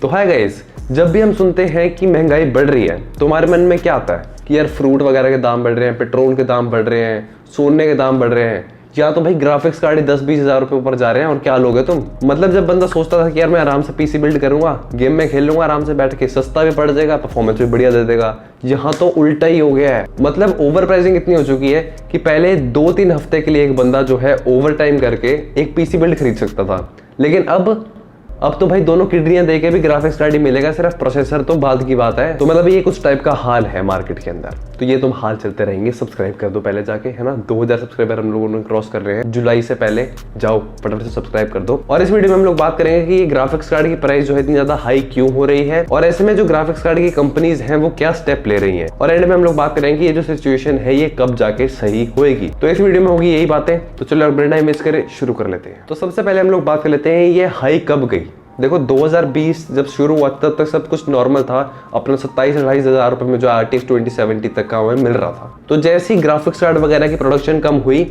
तो hi guys, जब भी हम सुनते हैं कि महंगाई बढ़ रही है तो हमारे मन में क्या आता है कि यार फ्रूट वगैरह के दाम बढ़ रहे हैं, पेट्रोल के दाम बढ़ रहे हैं, सोने के दाम बढ़ रहे हैं, या तो भाई ग्राफिक्स कार्ड 10-20 हज़ार रुपए ऊपर जा रहे हैं और क्या लोगे तुम। मतलब जब बंदा सोचता था कि यार मैं आराम से पीसी बिल्ड करूंगा, गेम में खेल लूंगा आराम से बैठ के, सस्ता भी पड़ जाएगा, परफॉर्मेंस भी बढ़िया दे देगा, यहाँ तो उल्टा ही हो गया है। मतलब ओवर प्राइसिंग इतनी हो चुकी है कि पहले 2-3 हफ्ते के लिए एक बंदा जो है ओवर टाइम करके एक पीसी बिल्ड खरीद सकता था, लेकिन अब तो भाई दोनों किडनियां देके भी ग्राफिक्स कार्ड ही मिलेगा, सिर्फ प्रोसेसर तो बाद की बात है। तो मतलब ये कुछ टाइप का हाल है मार्केट के अंदर। तो ये तुम हाल चलते रहेंगे। सब्सक्राइब कर दो पहले जाके, है ना। 2000 सब्सक्राइबर हम लोगों ने क्रॉस कर रहे हैं जुलाई से पहले। जाओ फटाफट से सब्सक्राइब कर दो। और इस वीडियो में हम लोग बात करेंगे कि ये ग्राफिक्स कार्ड की प्राइस जो है इतनी ज्यादा हाई क्यों हो रही है, और ऐसे में जो ग्राफिक्स कार्ड की कंपनीज हैं वो क्या स्टेप ले रही हैं, और एंड में हम लोग बात करेंगे कि ये जो सिचुएशन है ये कब जाके सही होएगी। तो इस वीडियो में होगी यही बातें। तो चलो बिना टाइम वेस्ट करे शुरू कर लेते हैं। तो सबसे पहले हम लोग बात कर लेते हैं ये हाई कब गई। देखो 2020 जब शुरू हुआ तब तक सब कुछ नॉर्मल था, अपना 27-28 हज़ार रुपए में जो RTX 2070 तक का हमें मिल रहा था। तो जैसे ही ग्राफिक्स कार्ड वगैरह की प्रोडक्शन कम हुई,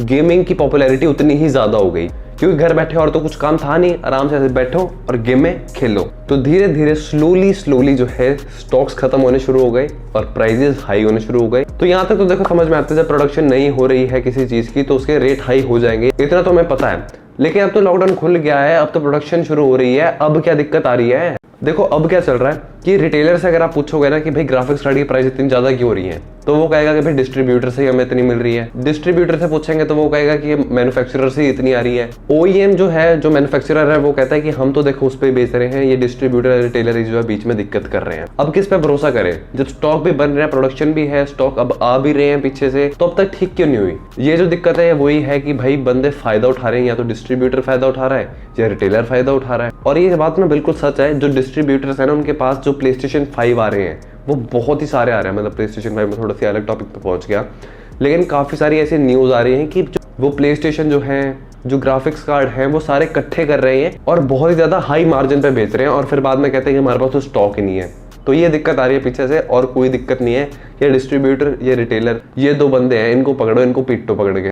गेमिंग की पॉपुलैरिटी उतनी ही ज्यादा हो गई, क्योंकि घर बैठे और तो कुछ काम था नहीं, आराम से बैठो और गेम में खेलो। तो धीरे धीरे स्लोली जो है स्टॉक्स खत्म होने शुरू हो गए और प्राइजेस हाई होने शुरू हो गए। तो यहाँ तक तो देखो समझ में आता है, जब प्रोडक्शन नहीं हो रही है किसी चीज की तो उसके रेट हाई हो जाएंगे, इतना तो हमें पता है। लेकिन अब तो लॉकडाउन खुल गया है, अब तो प्रोडक्शन शुरू हो रही है, अब क्या दिक्कत आ रही है। देखो अब क्या चल रहा है कि रिटेलर से अगर आप पूछोगे ना कि भाई ग्राफिक्स कार्ड की प्राइस इतनी ज्यादा क्यों हो रही है, तो वो कहेगा कि भाई डिस्ट्रीब्यूटर से ही हमें इतनी मिल रही है। डिस्ट्रीब्यूटर से पूछेंगे तो वो कहेगा कि मैन्युफैक्चरर से इतनी आ रही है। OEM जो है, जो मैन्युफैक्चरर है, वो कहता है कि हम तो देखो उस पर बेच रहे हैं, ये डिस्ट्रीब्यूटर रिटेलर जो है बीच में दिक्कत कर रहे हैं। अब किस पे भरोसा करें जब स्टॉक भी बन रहे हैं, प्रोडक्शन भी है, स्टॉक अब आ भी रहे हैं पीछे से, तो अब तक ठीक क्यों नहीं हुई। ये जो दिक्कत है वही है कि भाई बंदे फायदा उठा रहे हैं, या तो डिस्ट्रीब्यूटर फायदा उठा रहा है या रिटेलर फायदा उठा रहा है। और ये बात में बिल्कुल सच है, जो डिस्ट्रीब्यूटर्स है ना उनके पास जो PlayStation 5 आ रहे हैं वो बहुत ही सारे आ रहे हैं। मतलब PlayStation 5 में थोड़ा सी अलग टॉपिक पे पहुंच गया, लेकिन काफी सारी ऐसी न्यूज आ रही है कि वो PlayStation जो है, जो ग्राफिक्स कार्ड हैं वो सारे इकट्ठे कर रहे हैं और बहुत ही ज्यादा हाई मार्जिन पे बेच रहे हैं, और फिर बाद में कहते हैं कि हमारे पास तो स्टॉक ही नहीं है। तो ये दिक्कत आ रही है पीछे से, और कोई दिक्कत नहीं है। ये डिस्ट्रीब्यूटर, ये रिटेलर, ये दो बंदे हैं, इनको पकड़ो, इनको पीटो पकड़ के।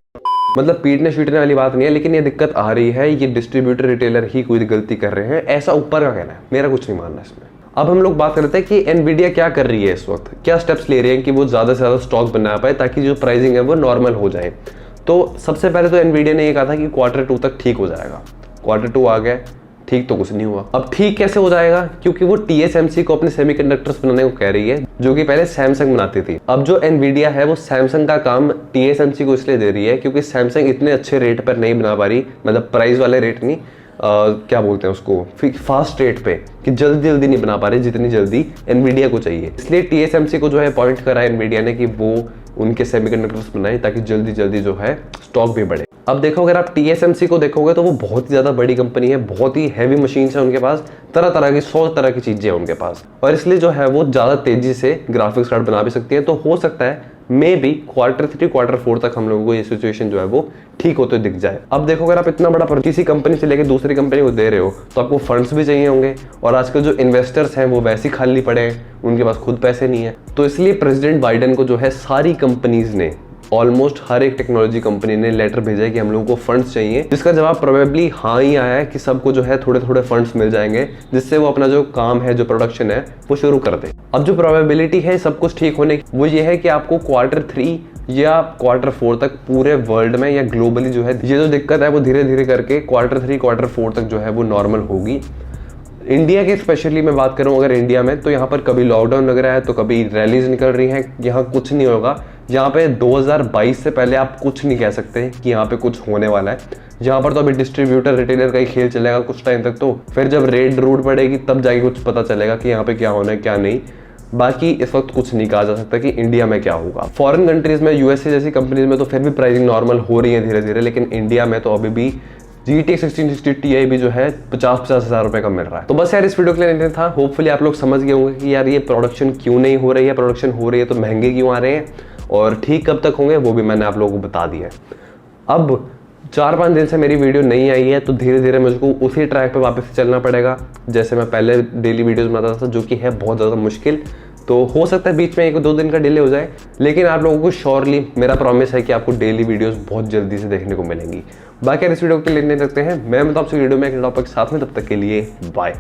मतलब पीटने शीटने वाली बात नहीं है, लेकिन ये दिक्कत आ रही है, ये डिस्ट्रीब्यूटर रिटेलर ही कोई गलती कर रहे हैं, ऐसा ऊपर का कहना है, मेरा कुछ नहीं मानना इसमें। अब हम लोग बात करते हैं कि एनवीडिया क्या कर रही है इस वक्त, क्या स्टेप्स ले रही है कि वो ज्यादा से ज्यादा स्टॉक बना पाए ताकि जो प्राइसिंग है वो नॉर्मल हो जाए। तो सबसे पहले तो एनवीडिया ने ये कहा था कि Q2 तक ठीक हो जाएगा। Q2 आ गया, ठीक तो कुछ नहीं हुआ। अब ठीक कैसे हो जाएगा, क्योंकि वो TSMC को अपने सेमीकंडक्टर्स बनाने को कह रही है, जो कि पहले सैमसंग बनाती थी। अब जो एनवीडिया है वो सैमसंग का काम TSMC को इसलिए दे रही है क्योंकि सैमसंग इतने अच्छे रेट पर नहीं बना पा रही, मतलब प्राइस वाले रेट नहीं, क्या बोलते हैं उसको, फास्ट रेट पे, कि जल्दी नहीं बना पा रहे जितनी जल्दी एनवीडिया को चाहिए। इसलिए TSMC को जो है अपॉइंट करा एनवीडिया ने कि वो उनके सेमीकंडक्टर्स बनाए ताकि जल्दी जो है स्टॉक भी बढ़े। अब देखो अगर आप TSMC को देखोगे तो वो बहुत ही ज्यादा बड़ी कंपनी है, बहुत ही हैवी मशीन्स है उनके पास, तरह की 100 तरह की चीजें हैं उनके पास, और इसलिए जो है वो ज्यादा तेजी से ग्राफिक्स कार्ड बना भी सकती है। तो हो सकता है मे बी Q3 Q4 तक हम लोगों को ये सिचुएशन जो है वो ठीक होते दिख जाए। अब देखो अगर आप इतना बड़ा किसी कंपनी से लेकर दूसरी कंपनी को दे रहे हो तो आपको फंड्स भी चाहिए होंगे, और आजकल जो इन्वेस्टर्स हैं वो वैसे ही खाली पड़े हैं, उनके पास खुद पैसे नहीं है। तो इसलिए प्रेसिडेंट बाइडेन को जो है सारी कंपनीज ने, ऑलमोस्ट हर एक टेक्नोलॉजी कंपनी ने लेटर भेजा है कि हम लोगों को फंड्स चाहिए, जिसका जवाब प्रोबेबली हाँ ही आया है कि सबको जो है थोड़े फंड्स मिल जाएंगे, जिससे वो अपना जो काम है, जो प्रोडक्शन है, वो शुरू कर दे। अब जो प्रोबेबिलिटी है सब कुछ ठीक होने की, वो ये है कि आपको Q3 या Q4 तक पूरे वर्ल्ड में या ग्लोबली जो है ये जो दिक्कत है वो धीरे करके Q3 Q4 तक जो है वो नॉर्मल होगी। इंडिया के स्पेशली मैं बात करूं अगर इंडिया में, तो यहाँ पर कभी लॉकडाउन लग रहा है तो कभी रैलीज निकल रही हैं, यहाँ कुछ नहीं होगा। यहाँ पे 2022 से पहले आप कुछ नहीं कह सकते कि यहाँ पे कुछ होने वाला है। यहाँ पर तो अभी डिस्ट्रीब्यूटर रिटेलर का ही खेल चलेगा कुछ टाइम तक, तो फिर जब रेड रूट पड़ेगी तब जाके कुछ पता चलेगा कि यहाँ पे क्या होना है क्या नहीं। बाकी इस वक्त कुछ नहीं कहा जा सकता कि इंडिया में क्या होगा। फॉरेन कंट्रीज में, USA जैसी कंपनीज में तो फिर भी प्राइसिंग नॉर्मल हो रही है धीरे, लेकिन इंडिया में तो अभी भी GTX 1660 Ti भी जो है 50 हज़ार रुपए का मिल रहा है। तो बस यार इस वीडियो के लिए इतना था। होपफुली आप लोग समझ गए होंगे कि यार ये प्रोडक्शन क्यों नहीं हो रही है, प्रोडक्शन हो रही है तो महंगे क्यों आ रहे हैं, और ठीक कब तक होंगे वो भी मैंने आप लोगों को बता दिया है। अब 4-5 दिन से मेरी वीडियो नहीं आई है, तो धीरे मुझको उसी ट्रैक पे वापस चलना पड़ेगा जैसे मैं पहले डेली वीडियोस बनाता था, जो कि है बहुत ज़्यादा मुश्किल। तो हो सकता है बीच में 1-2 दिन का डिले हो जाए, लेकिन आप लोगों को श्योरली मेरा प्रॉमिस है कि आपको डेली वीडियोस बहुत जल्दी से देखने को मिलेंगी। बाकी इस वीडियो के लिए नहीं रखते हैं, मैं मतलब आपसे वीडियो में एक टॉपिक साथ में, तब तक के लिए बाय।